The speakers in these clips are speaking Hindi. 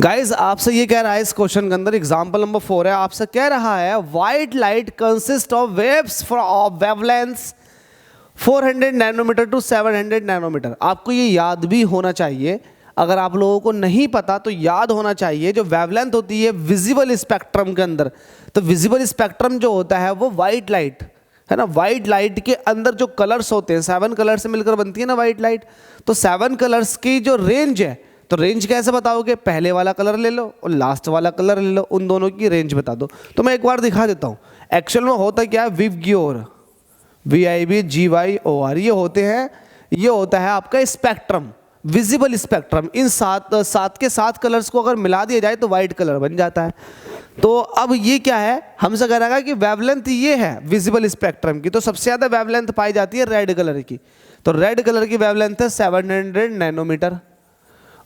गाइस आपसे ये कह रहा है इस क्वेश्चन के अंदर, एग्जांपल नंबर 4 है, आपसे कह रहा है white light consist of waves of wavelengths 400 nanometre to 700 nanometre. आपको ये याद भी होना चाहिए, अगर आप लोगों को नहीं पता तो याद होना चाहिए, जो वेवलेंथ होती है विजिबल स्पेक्ट्रम के अंदर, तो विजिबल स्पेक्ट्रम जो होता है वो वाइट लाइट है ना। वाइट लाइट के अंदर जो कलर्स होते हैं 7 कलर से मिलकर बनती है ना वाइट लाइट, तो 7 कलर्स की जो रेंज है, तो रेंज कैसे बताओगे, पहले वाला कलर ले लो और लास्ट वाला कलर ले लो, उन दोनों की रेंज बता दो। तो मैं एक बार दिखा देता हूँ एक्चुअल में होता क्या है। विवग्योर VIBGYOR ये होते हैं, ये होता है आपका स्पेक्ट्रम, विजिबल स्पेक्ट्रम। इन सात के 7 कलर्स को अगर मिला दिया जाए तो वाइट कलर बन जाता है। तो अब ये क्या है, हमसे कह रहा है कि वेवलेंथ ये है विजिबल स्पेक्ट्रम की, तो सबसे ज़्यादा वेवलेंथ पाई जाती है रेड कलर की, तो रेड कलर की वेवलेंथ है 700 नैनोमीटर।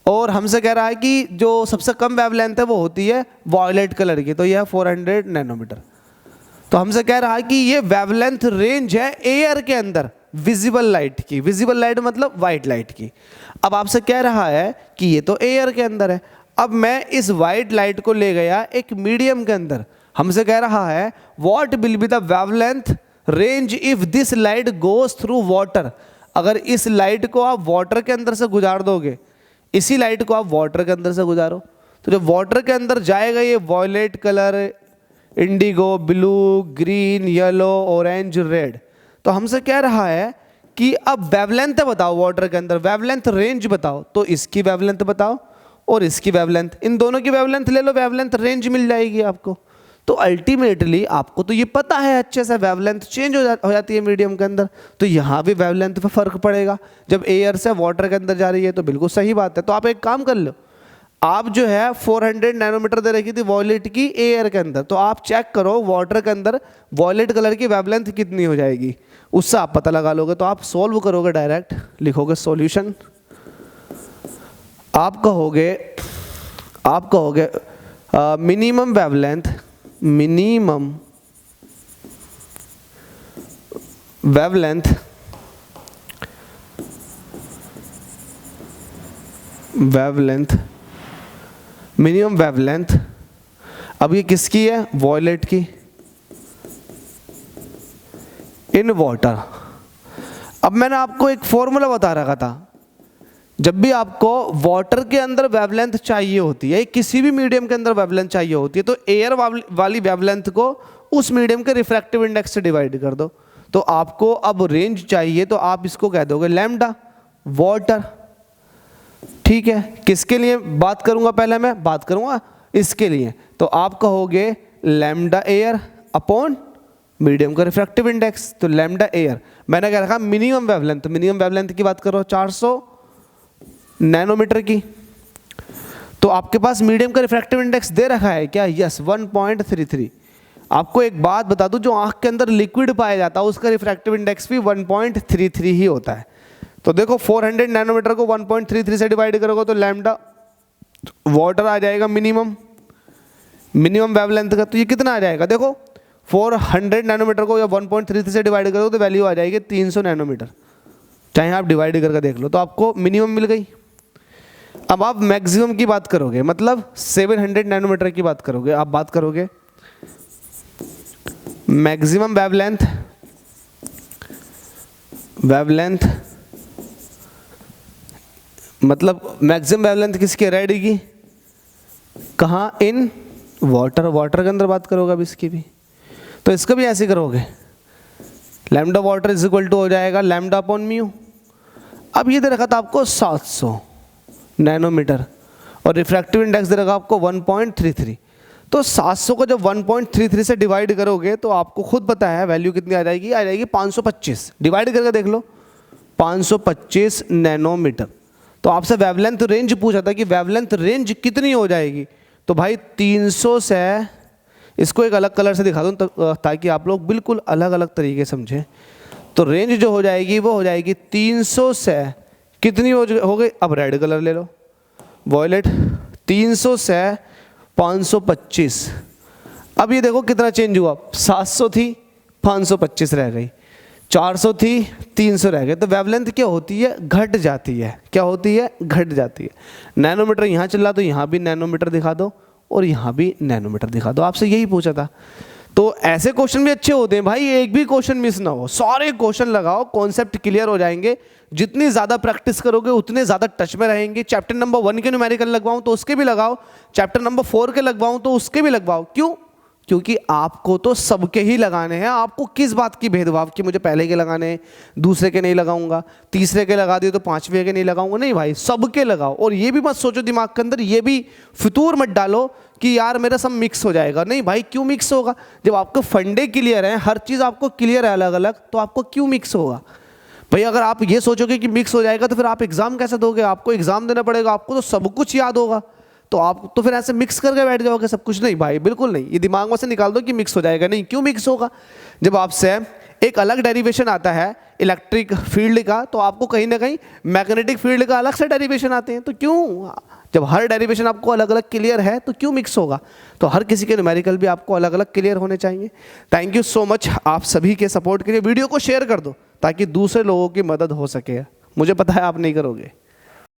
और हमसे कह रहा है कि जो सबसे कम वेवलेंथ है वो होती है वॉयलेट कलर की, तो यह है 400 नैनोमीटर। तो हमसे कह रहा है कि ये वेवलेंथ रेंज है एयर के अंदर विजिबल लाइट की, विजिबल लाइट मतलब वाइट लाइट की। अब आपसे कह रहा है कि ये तो एयर के अंदर है, अब मैं इस वाइट लाइट को ले गया एक मीडियम के अंदर, हमसे कह रहा है what will be the wavelength range if this light goes through water. अगर इस लाइट को आप वाटर के अंदर से गुजार दोगे, इसी लाइट को आप वाटर के अंदर से गुजारो, तो जब वाटर के अंदर जाएगा ये violet colour, indigo, blue, green, yellow, orange, red. तो हमसे कह रहा है कि अब वेवलेंथ बताओ वाटर के अंदर, वेवलेंथ रेंज बताओ, तो इसकी वेवलेंथ बताओ और इसकी वेवलेंथ, इन दोनों की वेवलेंथ ले लो, वेवलेंथ रेंज मिल जाएगी आपको। तो अल्टीमेटली आपको तो ये पता है अच्छे से वेवलेंथ चेंज हो जाती है मीडियम के अंदर, तो यहाँ भी वेवलेंथ पे फर्क पड़ेगा जब एयर से वाटर के अंदर जा रही है, तो बिल्कुल सही बात है। तो आप एक काम कर लो, आप जो है 400 नैनोमीटर दे रखी थी वॉयलेट की एयर के अंदर, तो आप चेक करो वाटर के अंदर वॉयलेट कलर की वेवलेंथ कितनी हो जाएगी, उससे आप पता लगा लोगे। तो आप सोल्व करोगे, डायरेक्ट लिखोगे सॉल्यूशन, आप कहोगे मिनिमम वेवलेंथ मिनिमम वेवलेंथ, अब ये किसकी है, वॉयलेट की, इन वाटर। अब मैंने आपको एक फॉर्मूला बता रखा था, जब भी आपको वाटर के अंदर वेवलेंथ चाहिए होती है, किसी भी मीडियम के अंदर वेवलेंथ चाहिए होती है, तो एयर वाली वेवलेंथ को उस मीडियम के रिफ्रैक्टिव इंडेक्स से डिवाइड कर दो। तो आपको अब रेंज चाहिए तो आप इसको कह दोगे लैम्डा वाटर, ठीक है। किसके लिए बात करूंगा, पहले मैं बात करूंगा इसके लिए, तो आप कहोगे लैम्डा एयर अपॉन मीडियम का रिफ्रैक्टिव इंडेक्स, तो लैम्डा एयर। मैंने क्या रखा, मिनिमम वेवलेंथ की बात करो 400 नैनोमीटर की, तो आपके पास मीडियम का रिफ्रैक्टिव इंडेक्स दे रखा है क्या, यस 1.33। आपको एक बात बता दूं, जो आंख के अंदर लिक्विड पाया जाता है उसका रिफ्रैक्टिव इंडेक्स भी 1.33 ही होता है। तो देखो 400 नैनोमीटर को 1.33 से डिवाइड करोगे तो लैम्डा वाटर आ जाएगा मिनिमम वेवलेंथ का, तो ये कितना आ जाएगा, देखो 400 नैनोमीटर को या 1.33 से डिवाइड करोगे तो वैल्यू आ जाएगी 300 नैनोमीटर, चाहे आप डिवाइड करके देख लो, तो आपको मिनिमम मिल गई। अब आप मैक्सिमम की बात करोगे, मतलब 700 नैनोमीटर की बात करोगे, आप बात करोगे मैक्सिमम वेवलेंथ मतलब मैक्सिमम वेवलेंथ किसकी, रेड की, कहाँ, इन वाटर के अंदर बात करोगे अब इसकी भी, तो इसका भी ऐसे करोगे, lambda water is equal to हो जाएगा लैम्डा अपॉन म्यू। अब ये दे रखा था आपको 700 नैनोमीटर और रिफ्रैक्टिव इंडेक्स दे रखा आपको 1.33, तो 700 को जब 1.33 से डिवाइड करोगे तो आपको खुद पता है वैल्यू कितनी आ जाएगी 525, डिवाइड करके देख लो 525 नैनोमीटर। तो आपसे वेवलेंथ रेंज पूछा था कि वेवलेंथ रेंज कितनी हो जाएगी, तो भाई 300 से, इसको एक अलग कलर से दिखा दूँ ताकि आप लोग बिल्कुल अलग अलग तरीके समझें। तो रेंज जो हो जाएगी वो हो जाएगी 300 से कितनी हो गई, अब रेड कलर ले लो वॉयलेट, 300 से 525। अब ये देखो कितना चेंज हुआ, 700 थी 525 रह गई, 400 थी 300 रह गए, तो वेवलेंथ क्या होती है, घट जाती है। क्या होती है, घट जाती है। नैनोमीटर यहाँ चल रहा तो यहाँ भी नैनोमीटर दिखा दो और यहाँ भी नैनोमीटर दिखा दो, आपसे यही पूछा था। तो ऐसे क्वेश्चन भी अच्छे होते हैं भाई, एक भी क्वेश्चन मिस ना हो, सारे क्वेश्चन लगाओ, कॉन्सेप्ट क्लियर हो जाएंगे। जितनी ज़्यादा प्रैक्टिस करोगे उतने ज़्यादा टच में रहेंगे। चैप्टर नंबर 1 के न्यूमेरिकल लगवाऊं तो उसके भी लगाओ, चैप्टर नंबर 4 के लगवाऊं तो उसके भी लगवाओ। क्यों? क्योंकि आपको तो सबके ही लगाने हैं। आपको किस बात की भेदभाव कि मुझे पहले के लगाने हैं, दूसरे के नहीं लगाऊंगा, तीसरे के लगा दिए तो पांचवें के नहीं लगाऊंगा। नहीं भाई, सबके लगाओ। और ये भी मत सोचो दिमाग के अंदर, ये भी फितूर मत डालो कि यार मेरा सब मिक्स हो जाएगा। नहीं भाई, क्यों मिक्स होगा? जब आपको फंडे क्लियर है, हर चीज़ आपको क्लियर है अलग अलग, तो आपको क्यों मिक्स होगा भाई? अगर आप ये सोचोगे कि मिक्स हो जाएगा तो फिर आप एग्जाम कैसे दोगे? आपको एग्जाम देना पड़ेगा, आपको तो सब कुछ याद होगा, तो आप तो फिर ऐसे मिक्स करके बैठ जाओगे सब कुछ। नहीं भाई, बिल्कुल नहीं, ये दिमाग में से निकाल दो कि मिक्स हो जाएगा। नहीं, क्यों मिक्स होगा? जब आपसे एक अलग डेरिवेशन आता है इलेक्ट्रिक फील्ड का, तो आपको कहीं ना कहीं मैग्नेटिक फील्ड का अलग से डेरिवेशन आते हैं। तो क्यों, जब हर डेरिवेशन आपको अलग अलग क्लियर है तो क्यों मिक्स होगा? तो हर किसी के न्यूमेरिकल भी आपको अलग अलग क्लियर होने चाहिए। थैंक यू सो मच आप सभी के सपोर्ट के लिए। वीडियो को शेयर कर दो ताकि दूसरे लोगों की मदद हो सके। मुझे पता है आप नहीं करोगे।